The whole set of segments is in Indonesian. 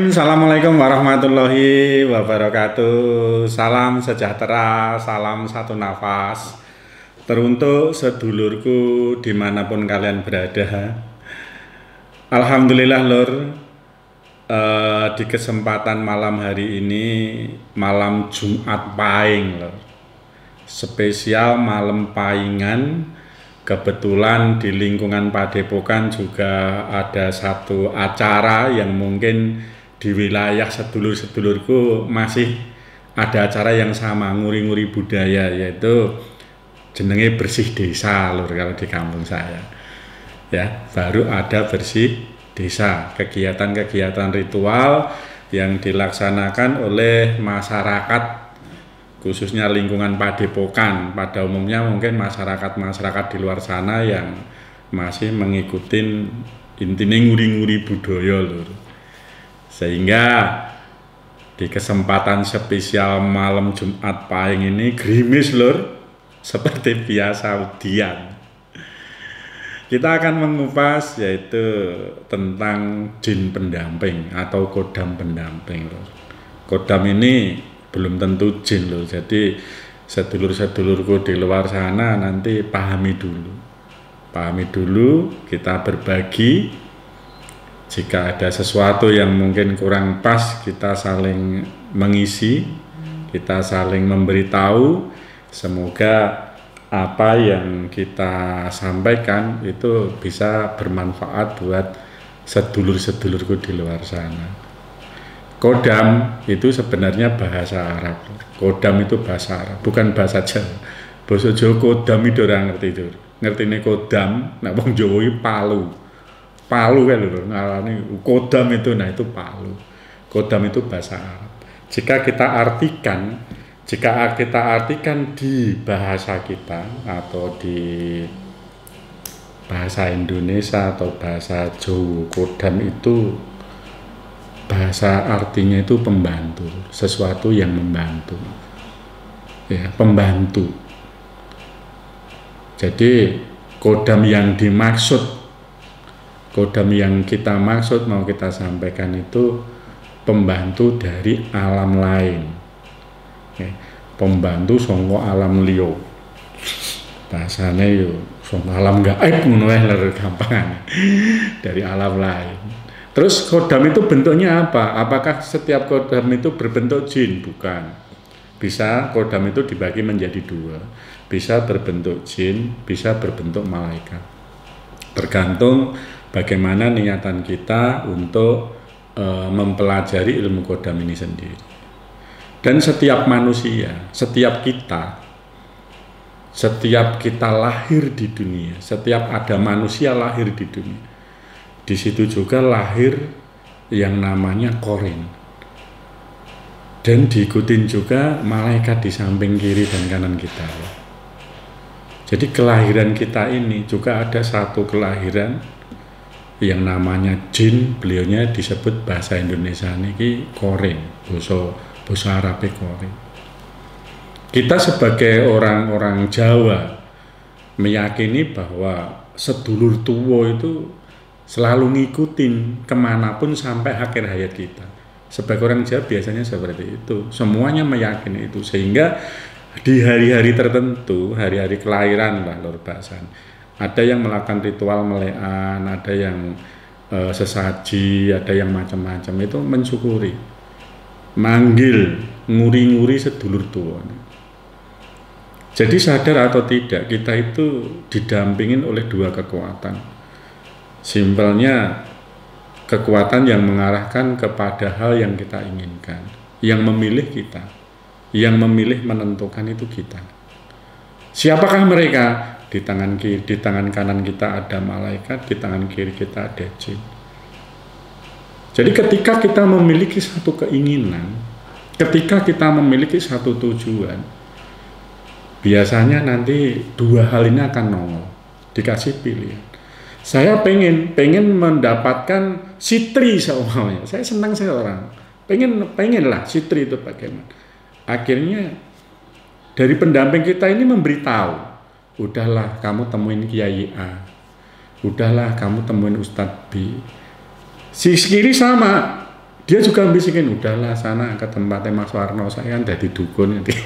Assalamualaikum warahmatullahi wabarakatuh. Salam sejahtera, salam satu nafas. Teruntuk sedulurku dimanapun kalian berada. Alhamdulillah Lur, di kesempatan malam hari ini, malam Jumat Pahing Lur. Spesial malam pahingan. Kebetulan di lingkungan Padepokan juga ada satu acara yang mungkin di wilayah sedulur-sedulurku masih ada acara yang sama, nguri-nguri budaya, yaitu jenenge bersih desa Lur kalau di kampung saya. Ya, baru ada bersih desa, kegiatan-kegiatan ritual yang dilaksanakan oleh masyarakat khususnya lingkungan Padepokan. Pada umumnya mungkin masyarakat di luar sana yang masih mengikuti intinya nguri-nguri budaya Lur. Sehingga di kesempatan spesial malam Jumat Pahing ini gerimis Lur, seperti biasa udian. Kita akan mengupas yaitu tentang jin pendamping atau kodam pendamping Lur. Kodam ini belum tentu jin loh, jadi sedulur-sedulurku di luar sana nanti pahami dulu, kita berbagi. Jika ada sesuatu yang mungkin kurang pas, kita saling mengisi, kita saling memberitahu. Semoga apa yang kita sampaikan itu bisa bermanfaat buat sedulur-sedulurku di luar sana. Kodam itu sebenarnya bahasa Arab. Kodam itu bahasa Arab, bukan bahasa Jawa. Bahasa Jawa kodam itu orang ngerti itu. Ngerti ini kodam, nah wong Jawa itu palu. Palu kan lho, ngalani kodam itu, nah itu palu. Kodam itu bahasa Arab. Jika kita artikan di bahasa kita atau di bahasa Indonesia atau bahasa Jawa, kodam itu bahasa artinya itu pembantu, sesuatu yang membantu, ya, pembantu. Jadi kodam yang kita maksud mau kita sampaikan itu pembantu dari alam lain, ya, pembantu songko alam liyo, bahasanya yo songko alam gaib ngono wae lho gampang, dari alam lain. Terus kodam itu bentuknya apa? Apakah setiap kodam itu berbentuk jin? Bukan. Bisa kodam itu dibagi menjadi dua. Bisa berbentuk jin, bisa berbentuk malaikat. Tergantung bagaimana niatan kita untuk mempelajari ilmu kodam ini sendiri. Dan setiap manusia, setiap kita lahir di dunia, setiap ada manusia lahir di dunia, di situ juga lahir yang namanya korin, dan diikutin juga malaikat di samping kiri dan kanan kita. Jadi kelahiran kita ini juga ada satu kelahiran yang namanya jin, beliaunya disebut bahasa Indonesia ini korin, bahasa Arab korin. Kita sebagai orang-orang Jawa meyakini bahwa sedulur tua itu selalu ngikutin kemanapun sampai akhir hayat kita. Sebagai orang Jawa biasanya seperti itu, semuanya meyakini itu, sehingga di hari-hari tertentu, hari-hari kelahiran lah Lur Basan, ada yang melakukan ritual melean, ada yang sesaji, ada yang macam-macam, itu mensyukuri, manggil, nguri-nguri sedulur tua. Jadi sadar atau tidak, kita itu didampingin oleh dua kekuatan. Simpelnya kekuatan yang mengarahkan kepada hal yang kita inginkan, yang memilih kita, yang memilih menentukan itu kita. Siapakah mereka? Di tangan kiri, di tangan kanan kita ada malaikat, di tangan kiri kita ada jin. Jadi ketika kita memiliki satu keinginan, ketika kita memiliki satu tujuan, biasanya nanti dua hal ini akan nongol, dikasih pilihan. Saya pengen mendapatkan sitri seumpamanya. Saya senang seorang. Pengen lah sitri itu bagaimana. Akhirnya dari pendamping kita ini memberitahu, udahlah kamu temuin Kiai A, udahlah kamu temuin Ustadz B. Si kiri sama, Dia juga bisikin, udahlah sana ke tempatnya Mas Warno, saya kan jadi dukun nanti.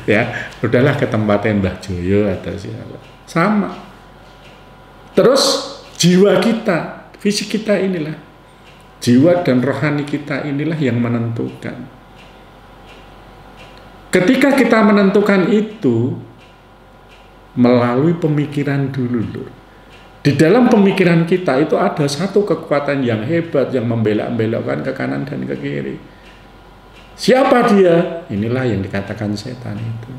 Ya, udahlah ke tempatnya Mbah Joyo atau siapa. Sama. Terus jiwa kita, fisik kita inilah, jiwa dan rohani kita inilah yang menentukan. Ketika kita menentukan itu melalui pemikiran dulu loh. Di dalam pemikiran kita itu ada satu kekuatan yang hebat yang membelok-belokkan ke kanan dan ke kiri. Siapa dia? Inilah yang dikatakan setan itu.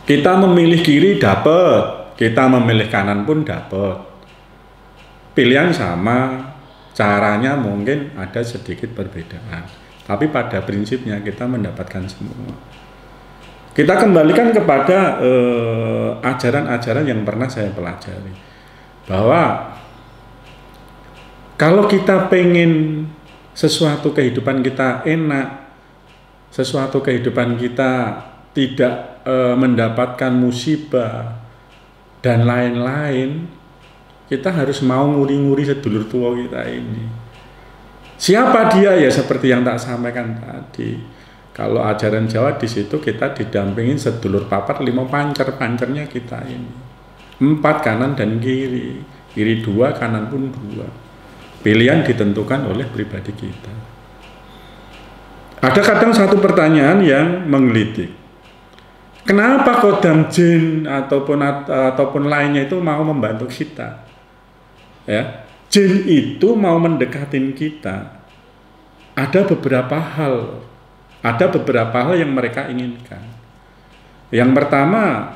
Kita memilih kiri dapat, kita memilih kanan pun dapat. Pilihan sama, caranya mungkin ada sedikit perbedaan. Tapi pada prinsipnya kita mendapatkan semua. Kita kembalikan kepada ajaran-ajaran yang pernah saya pelajari. Bahwa kalau kita pengen sesuatu kehidupan kita enak, sesuatu kehidupan kita tidak mendapatkan musibah dan lain-lain, kita harus mau nguri-nguri sedulur tua kita ini. Siapa dia? Ya seperti yang tak sampaikan tadi. Kalau ajaran Jawa di situ kita didampingin sedulur papat 5 pancer, pancernya kita ini 4 kanan dan kiri, kiri 2, kanan pun 2. Pilihan ditentukan oleh pribadi kita. Ada kadang satu pertanyaan yang menggelitik. Kenapa kodam jin ataupun lainnya itu mau membantu kita? Ya, jin itu mau mendekatin kita. Ada beberapa hal yang mereka inginkan. Yang pertama,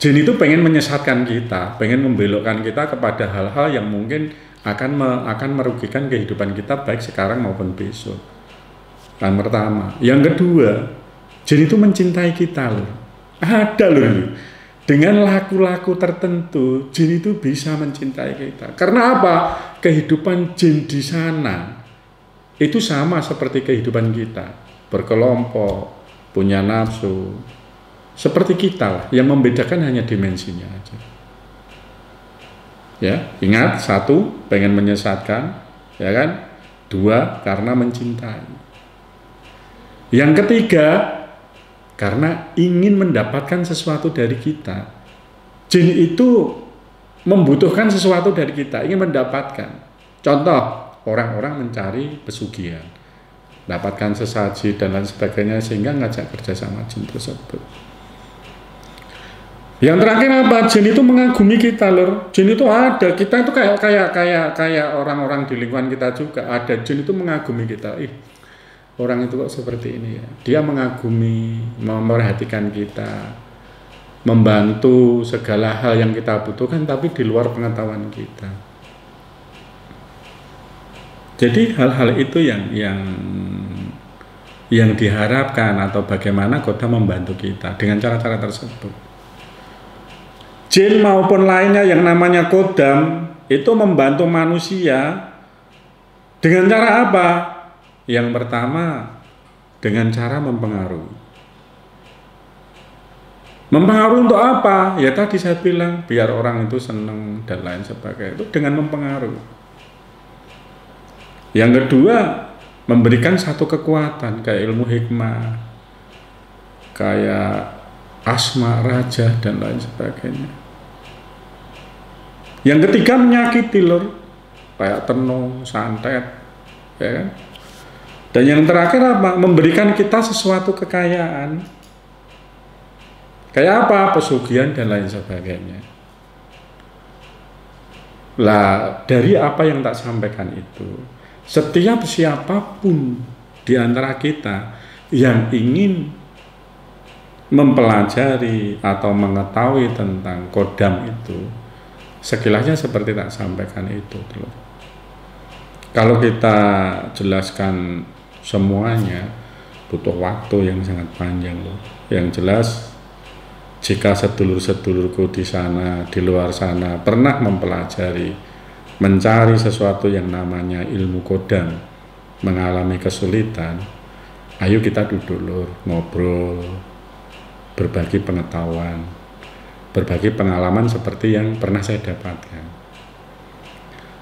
jin itu pengen menyesatkan kita, pengen membelokkan kita kepada hal-hal yang mungkin akan merugikan kehidupan kita baik sekarang maupun besok. Yang pertama. Yang kedua, jin itu mencintai kita loh. Ada loh. Dengan laku-laku tertentu, jin itu bisa mencintai kita. Karena apa? Kehidupan jin di sana itu sama seperti kehidupan kita, berkelompok, punya nafsu, seperti kita lah. Yang membedakan hanya dimensinya aja. Ya, ingat, 1, pengen menyesatkan, ya kan? 2, karena mencintai. Yang ketiga, karena ingin mendapatkan sesuatu dari kita. Jin itu membutuhkan sesuatu dari kita, ingin mendapatkan. Contoh, orang-orang mencari pesugihan, dapatkan sesaji dan lain sebagainya, sehingga ngajak kerja sama jin tersebut. Yang terakhir apa? Jin itu mengagumi kita loh. Jin itu ada, kita itu kayak orang-orang di lingkungan kita juga ada. Jin itu mengagumi kita. Orang itu kok seperti ini ya. Dia mengagumi, memerhatikan kita, membantu segala hal yang kita butuhkan, tapi di luar pengetahuan kita. Jadi hal-hal itu yang diharapkan, atau bagaimana kodam membantu kita dengan cara-cara tersebut. Jin maupun lainnya yang namanya kodam itu membantu manusia dengan cara apa? Yang pertama, dengan cara mempengaruhi. Mempengaruhi untuk apa? Ya tadi saya bilang, biar orang itu senang dan lain sebagainya, itu dengan mempengaruhi. Yang kedua, memberikan satu kekuatan kayak ilmu hikmah, kayak asma raja dan lain sebagainya. Yang ketiga, menyakiti lor, kayak tenung, santet, ya kan? Dan yang terakhir apa? Memberikan kita sesuatu kekayaan. Kayak apa? Pesugihan dan lain sebagainya. Lah, dari apa yang tak sampaikan itu, setiap siapapun di antara kita yang ingin mempelajari atau mengetahui tentang kodam itu, sekilasnya seperti tak sampaikan itu. Kalau kita jelaskan semuanya, butuh waktu yang sangat panjang loh. Yang jelas, jika sedulur-sedulurku di sana, di luar sana pernah mempelajari, mencari sesuatu yang namanya ilmu kodam, mengalami kesulitan, ayo kita duduk lur, ngobrol, berbagi pengetahuan, berbagi pengalaman seperti yang pernah saya dapatkan.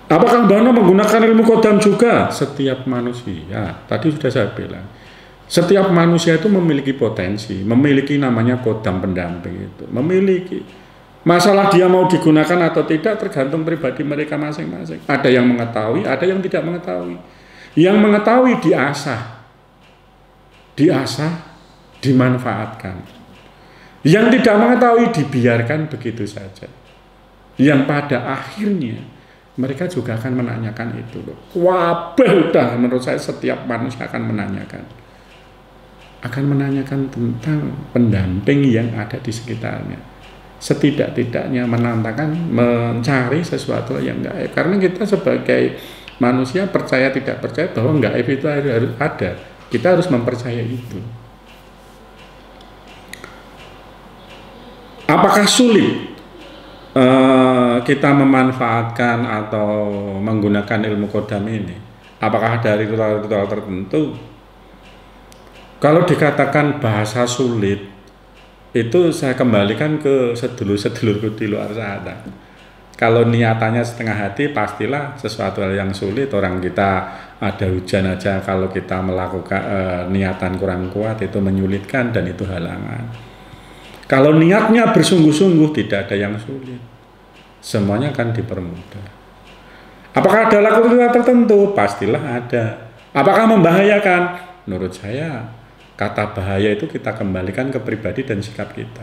Apakah Mbak Ono menggunakan ilmu kodam juga? Setiap manusia, tadi sudah saya bilang, setiap manusia itu memiliki potensi, memiliki namanya kodam pendamping itu, memiliki. Masalah dia mau digunakan atau tidak tergantung pribadi mereka masing-masing. Ada yang mengetahui, ada yang tidak mengetahui. Yang mengetahui diasah, dimanfaatkan. Yang tidak mengetahui dibiarkan begitu saja. Yang pada akhirnya mereka juga akan menanyakan itu loh. Wabah udah, menurut saya setiap manusia akan menanyakan. Akan menanyakan tentang pendamping yang ada di sekitarnya. Setidak-tidaknya menantangkan mencari sesuatu yang gaib. Karena kita sebagai manusia percaya tidak percaya bahwa gaib itu harus ada. Kita harus mempercayai itu. Apakah sulit kita memanfaatkan atau menggunakan ilmu kodam ini? Apakah dari ritual-ritual tertentu? Kalau dikatakan bahasa sulit, itu saya kembalikan ke sedulur-sedulurku di luar sana. Kalau niatannya setengah hati, pastilah sesuatu hal yang sulit. Orang kita ada hujan aja, kalau kita melakukan niatan kurang kuat, itu menyulitkan dan itu halangan. Kalau niatnya bersungguh-sungguh, tidak ada yang sulit. Semuanya akan dipermudah. Apakah ada laku tertentu? Pastilah ada. Apakah membahayakan? Menurut saya, kata bahaya itu kita kembalikan ke pribadi dan sikap kita.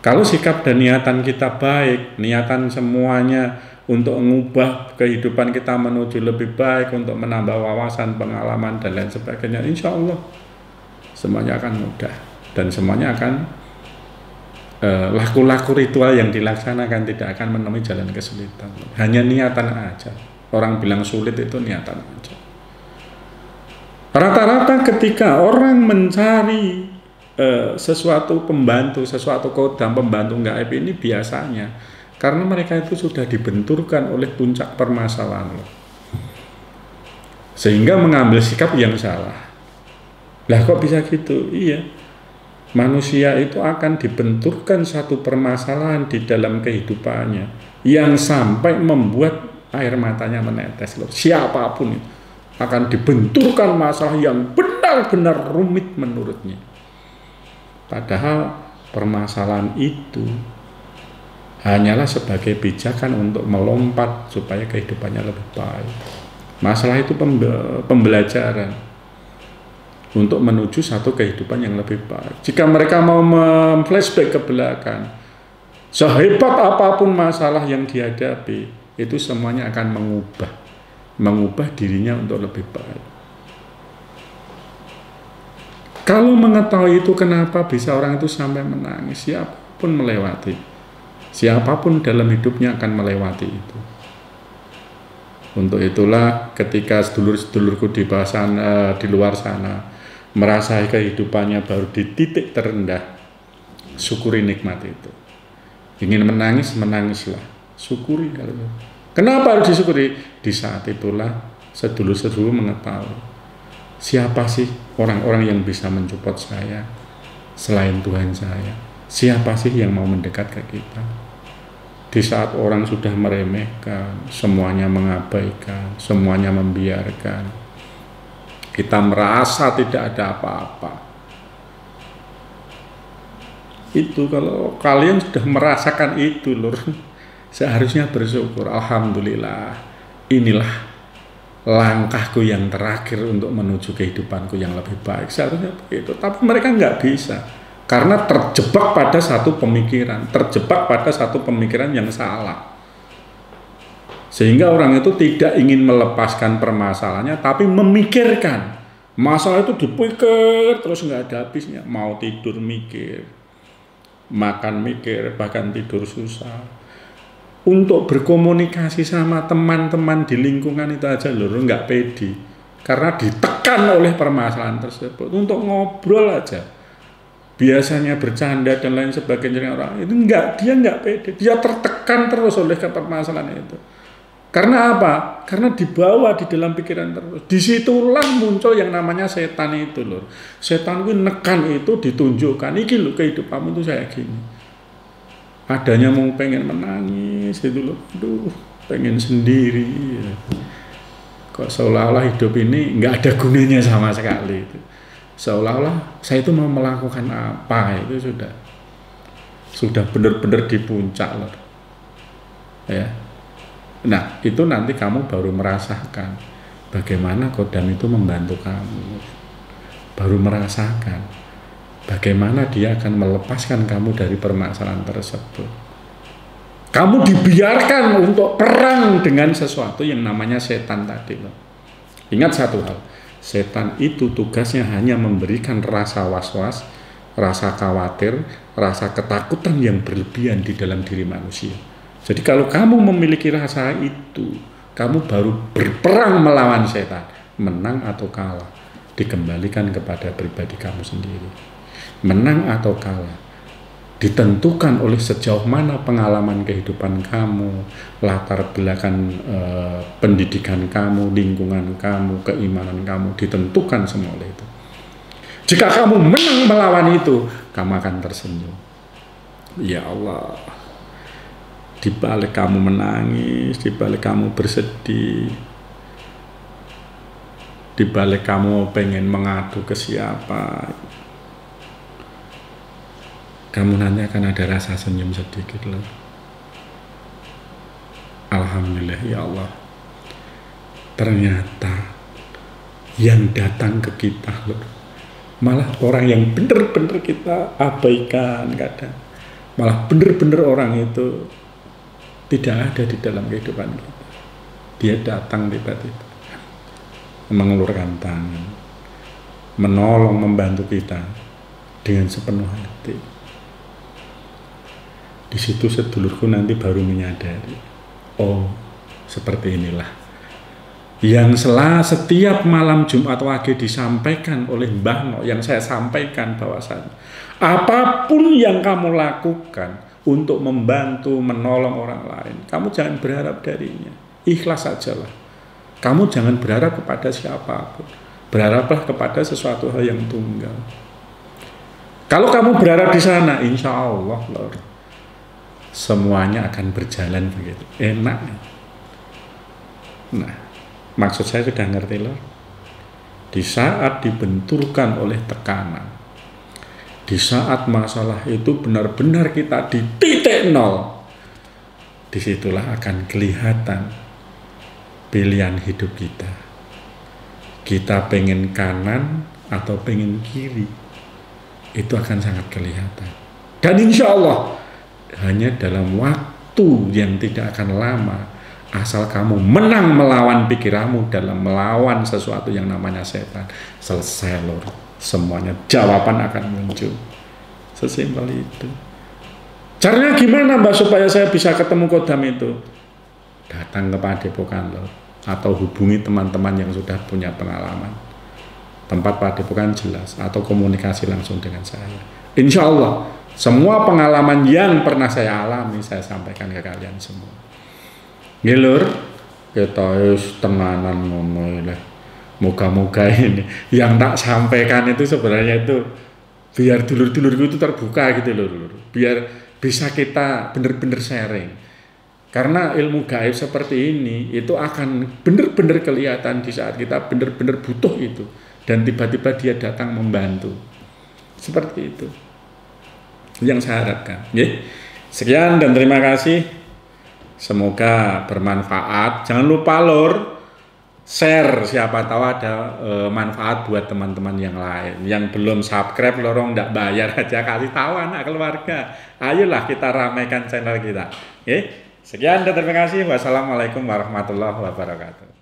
Kalau sikap dan niatan kita baik, niatan semuanya untuk mengubah kehidupan kita menuju lebih baik, untuk menambah wawasan, pengalaman, dan lain sebagainya, insya Allah semuanya akan mudah. Dan semuanya akan laku-laku ritual yang dilaksanakan tidak akan menemui jalan kesulitan. Hanya niatan aja. Orang bilang sulit itu niatan aja. Rata-rata ketika orang mencari sesuatu pembantu, sesuatu kodam pembantu gaib ini biasanya karena mereka itu sudah dibenturkan oleh puncak permasalahan, sehingga mengambil sikap yang salah. Lah kok bisa gitu? Iya, manusia itu akan dibenturkan satu permasalahan di dalam kehidupannya yang sampai membuat air matanya menetes loh. Siapapun itu akan dibenturkan masalah yang benar-benar rumit menurutnya. Padahal permasalahan itu hanyalah sebagai pijakan untuk melompat supaya kehidupannya lebih baik. Masalah itu pembelajaran untuk menuju satu kehidupan yang lebih baik. Jika mereka mau flashback ke belakang, sehebat apapun masalah yang dihadapi, itu semuanya akan mengubah dirinya untuk lebih baik. Kalau mengetahui itu, kenapa bisa orang itu sampai menangis? Siapapun melewati, siapapun dalam hidupnya akan melewati itu. Untuk itulah ketika sedulur-sedulurku di luar sana merasa kehidupannya baru di titik terendah, syukuri nikmat itu. Ingin menangis, menangislah, syukuri. Kenapa harus disyukuri? Di saat itulah sedulur-sedulur mengetahui siapa sih orang-orang yang bisa mensupport saya selain Tuhan saya. Siapa sih yang mau mendekat ke kita? Di saat orang sudah meremehkan, semuanya mengabaikan, semuanya membiarkan, kita merasa tidak ada apa-apa. Itu kalau kalian sudah merasakan itu, lur, seharusnya bersyukur. Alhamdulillah, inilah langkahku yang terakhir untuk menuju kehidupanku yang lebih baik. Seharusnya begitu, tapi mereka nggak bisa. Karena terjebak pada satu pemikiran, yang salah. Sehingga orang itu tidak ingin melepaskan permasalahannya, tapi memikirkan. Masalah itu dipikir, terus nggak ada habisnya. Mau tidur mikir, makan mikir, bahkan tidur susah. Untuk berkomunikasi sama teman-teman di lingkungan itu aja lho, nggak pede. Karena ditekan oleh permasalahan tersebut. Untuk ngobrol aja, biasanya bercanda dan lain sebagainya, orang itu dia nggak pede, dia tertekan terus oleh permasalahan itu. Karena apa? Karena dibawa di dalam pikiran terus. Disitulah muncul yang namanya setan itu loh. Setan itu nekan itu, ditunjukkan, iki loh kehidupanmu itu saya gini. Adanya mau pengen menangis itu loh. Aduh, pengen sendiri. Kok seolah-olah hidup ini nggak ada gunanya sama sekali. Seolah-olah saya itu mau melakukan apa itu sudah benar-benar di puncak loh. Ya. Nah, itu nanti kamu baru merasakan bagaimana kodam itu membantu kamu. Baru merasakan bagaimana dia akan melepaskan kamu dari permasalahan tersebut. Kamu dibiarkan untuk perang dengan sesuatu yang namanya setan tadi loh. Ingat satu hal, setan itu tugasnya hanya memberikan rasa was-was, rasa khawatir, rasa ketakutan yang berlebihan di dalam diri manusia. Jadi kalau kamu memiliki rasa itu, kamu baru berperang melawan setan, menang atau kalah, dikembalikan kepada pribadi kamu sendiri. Menang atau kalah ditentukan oleh sejauh mana pengalaman kehidupan kamu, latar belakang pendidikan kamu, lingkungan kamu, keimanan kamu, ditentukan semua oleh itu. Jika kamu menang melawan itu, kamu akan tersenyum. Ya Allah, di balik kamu menangis, di balik kamu bersedih, di balik kamu pengen mengadu ke siapa, kamu nanti akan ada rasa senyum sedikit loh. Alhamdulillah ya Allah. Ternyata yang datang ke kita loh, malah orang yang benar-benar kita abaikan kadang. Malah benar-benar orang itu tidak ada di dalam kehidupan kita. Dia datang tiba-tiba, mengulurkan tangan, menolong, membantu kita dengan sepenuh hati. Di situ sedulurku nanti baru menyadari, oh seperti inilah yang setiap malam Jumat Wage disampaikan oleh Mbah No, yang saya sampaikan bahwasannya apapun yang kamu lakukan untuk membantu, menolong orang lain, kamu jangan berharap darinya, ikhlas sajalah. Kamu jangan berharap kepada siapapun, berharaplah kepada sesuatu hal yang tunggal. Kalau kamu berharap di sana, insya Allah Lord, semuanya akan berjalan begitu enak. Nah, maksud saya sudah ngerti loh. Di saat dibenturkan oleh tekanan, di saat masalah itu benar-benar kita di titik nol, disitulah akan kelihatan pilihan hidup kita. Kita pengen kanan atau pengen kiri, itu akan sangat kelihatan. Dan insya Allah hanya dalam waktu yang tidak akan lama, asal kamu menang melawan pikiranmu dalam melawan sesuatu yang namanya setan, selesai lor, semuanya jawaban akan muncul. Sesimpel itu. Caranya gimana Mbak supaya saya bisa ketemu kodam itu? Datang ke Padepokan lor, atau hubungi teman-teman yang sudah punya pengalaman. Tempat Padepokan jelas, atau komunikasi langsung dengan saya. Insya Allah semua pengalaman yang pernah saya alami saya sampaikan ke kalian semua. Ngilur kita tenganan ngono lah. Moga-moga ini yang tak sampaikan itu sebenarnya itu biar dulur-dulurku itu terbuka gitu loh. Biar bisa kita benar-benar sharing. Karena ilmu gaib seperti ini itu akan benar-benar kelihatan di saat kita benar-benar butuh itu, dan tiba-tiba dia datang membantu. Seperti itu yang saya harapkan. Sekian dan terima kasih. Semoga bermanfaat. Jangan lupa lor, share, siapa tahu ada manfaat buat teman-teman yang lain. Yang belum subscribe lorong nggak bayar aja, kasih tahu anak keluarga. Ayolah kita ramaikan channel kita. Sekian dan terima kasih. Wassalamualaikum warahmatullahi wabarakatuh.